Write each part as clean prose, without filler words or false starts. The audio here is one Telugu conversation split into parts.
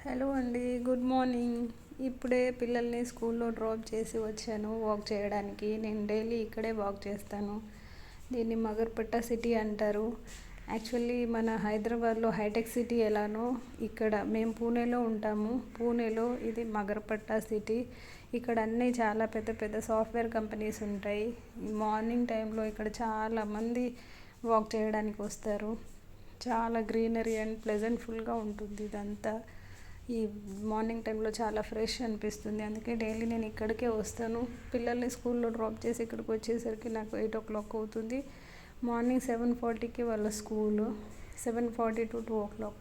హలో అండి, గుడ్ మార్నింగ్. ఇప్పుడే పిల్లల్ని స్కూల్లో డ్రాప్ చేసి వచ్చాను వాక్ చేయడానికి. నేను డైలీ ఇక్కడే వాక్ చేస్తాను. దీన్ని మగర్పట్ట సిటీ అంటారు. యాక్చువల్లీ మన హైదరాబాద్లో హైటెక్ సిటీ ఎలానో ఇక్కడ మేము పూణేలో ఉంటాము. పూణేలో ఇది మగర్పట్ట సిటీ. ఇక్కడ అన్నీ చాలా పెద్ద పెద్ద సాఫ్ట్వేర్ కంపెనీస్ ఉంటాయి. మార్నింగ్ టైంలో ఇక్కడ చాలామంది వాక్ చేయడానికి వస్తారు. చాలా గ్రీనరీ అండ్ ప్లెజెంట్ఫుల్గా ఉంటుంది ఇదంతా. ఈ మార్నింగ్ టైంలో చాలా ఫ్రెష్ అనిపిస్తుంది. అందుకే డైలీ నేను ఇక్కడికే వస్తాను. పిల్లల్ని స్కూల్లో డ్రాప్ చేసి ఇక్కడికి వచ్చేసరికి నాకు 8 o'clock అవుతుంది. మార్నింగ్ 7:40కి వాళ్ళ స్కూలు, 7:40 to 2 o'clock.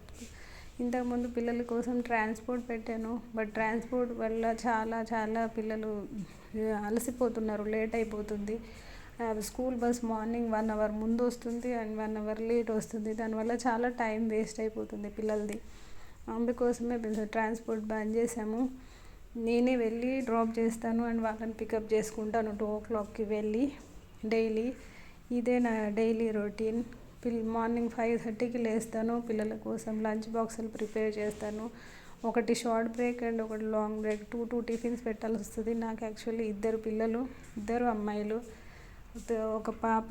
ఇంతకుముందు పిల్లల కోసం ట్రాన్స్పోర్ట్ పెట్టాను. బట్ ట్రాన్స్పోర్ట్ వల్ల చాలా పిల్లలు అలసిపోతున్నారు, లేట్ అయిపోతుంది. స్కూల్ బస్ మార్నింగ్ 1 hour ముందు వస్తుంది అండ్ 1 hour లేట్ వస్తుంది. దానివల్ల చాలా టైం వేస్ట్ అయిపోతుంది పిల్లలది. అందుకోసమే ట్రాన్స్పోర్ట్ బ్యాన్ చేసాము. నేనే వెళ్ళి డ్రాప్ చేస్తాను అండ్ వాళ్ళని పికప్ చేసుకుంటాను 2 o'clockకి వెళ్ళి. డైలీ ఇదే నా డైలీ రొటీన్. మార్నింగ్ 5:30కి లేస్తాను. పిల్లల కోసం లంచ్ బాక్సులు ప్రిపేర్ చేస్తాను. ఒకటి షార్ట్ బ్రేక్ అండ్ ఒకటి లాంగ్ బ్రేక్, టూ టిఫిన్స్ పెట్టాల్సి వస్తుంది. నాకు యాక్చువల్లీ 2 పిల్లలు, 2 అమ్మాయిలు. ఒక పాప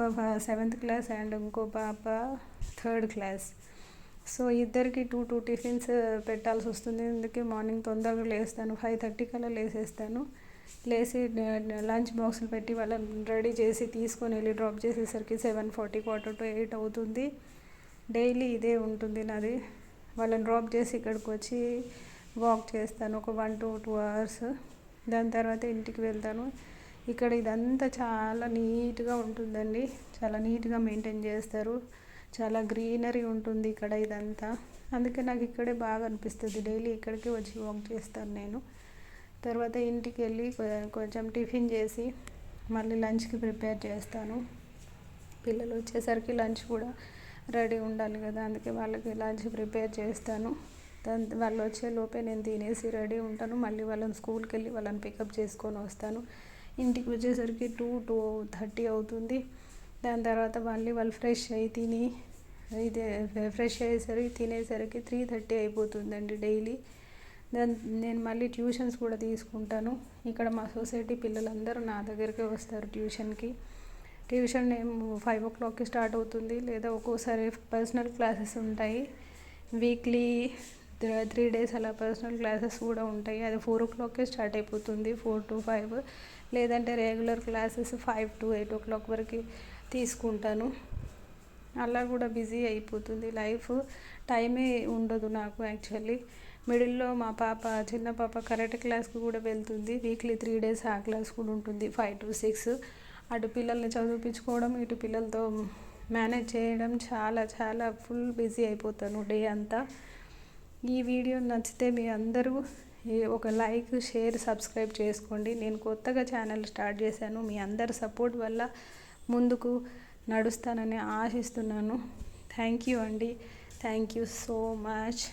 7th క్లాస్ అండ్ ఇంకో పాప 3rd క్లాస్. సో ఇద్దరికి టూ టిఫిన్స్ పెట్టాల్సి వస్తుంది. అందుకే మార్నింగ్ తొందరగా లేస్తాను. 5:30 కల్లా లేసేస్తాను. లేచి లంచ్ బాక్సులు పెట్టి వాళ్ళని రెడీ చేసి తీసుకొని వెళ్ళి డ్రాప్ చేసేసరికి 7:40, 7:45 అవుతుంది. డైలీ ఇదే ఉంటుంది నాది. వాళ్ళని డ్రాప్ చేసి ఇక్కడికి వచ్చి వాక్ చేస్తాను ఒక 1 to 2 hours. దాని తర్వాత ఇంటికి వెళ్తాను. ఇక్కడ ఇదంతా చాలా నీట్గా ఉంటుందండి. చాలా నీట్గా మెయింటైన్ చేస్తారు. చాలా గ్రీనరీ ఉంటుంది ఇక్కడ ఇదంతా. అందుకే నాకు ఇక్కడే బాగా అనిపిస్తుంది. డైలీ ఇక్కడికి వచ్చి వాక్ చేస్తాను నేను. తర్వాత ఇంటికి వెళ్ళి కొంచెం టిఫిన్ చేసి మళ్ళీ లంచ్కి ప్రిపేర్ చేస్తాను. పిల్లలు వచ్చేసరికి లంచ్ కూడా రెడీ ఉండాలి కదా, అందుకే వాళ్ళకి లంచ్ ప్రిపేర్ చేస్తాను. వాళ్ళు వచ్చే లోపే నేను తినేసి రెడీ ఉంటాను. మళ్ళీ వాళ్ళని స్కూల్కి వెళ్ళి వాళ్ళని పికప్ చేసుకొని వస్తాను. ఇంటికి వచ్చేసరికి 2:30 అవుతుంది. దాని తర్వాత మళ్ళీ వాళ్ళు ఫ్రెష్ అయ్యేసరికి తినేసరికి 3:30 అయిపోతుందండి డైలీ. నేను మళ్ళీ ట్యూషన్స్ కూడా తీసుకుంటాను. ఇక్కడ మా సొసైటీ పిల్లలందరూ నా దగ్గరికి వస్తారు ట్యూషన్కి. ట్యూషన్ ఏమో 5 o'clockకి స్టార్ట్ అవుతుంది. లేదా ఒక్కోసారి పర్సనల్ క్లాసెస్ ఉంటాయి. వీక్లీ 3 days అలా పర్సనల్ క్లాసెస్ కూడా ఉంటాయి. అది 4 o'clockకే స్టార్ట్ అయిపోతుంది, 4 to 5. లేదంటే రెగ్యులర్ క్లాసెస్ 5 to 8 o'clock వరకు తీసుకుంటాను. అలా కూడా బిజీ అయిపోతుంది లైఫ్. టైమే ఉండదు నాకు యాక్చువల్లీ. మిడిల్లో మా పాప, చిన్న పాప కరాటే క్లాస్కి కూడా వెళ్తుంది. వీక్లీ 3 days ఆ క్లాస్ కూడా ఉంటుంది, 5 to 6. అటు పిల్లల్ని చదివించుకోవడం, ఇటు పిల్లలతో మేనేజ్ చేయడం చాలా ఫుల్ బిజీ అయిపోతాను డే అంతా. ఈ వీడియో నచ్చితే మీ అందరూ ఒక లైక్, షేర్, సబ్స్క్రైబ్ చేసుకోండి. నేను కొత్తగా ఛానల్ స్టార్ట్ చేశాను. మీ అందరి సపోర్ట్ వల్ల ముందుకు నడుస్తానని ఆశిస్తున్నాను. థ్యాంక్ యూ అండి. Thank you so much.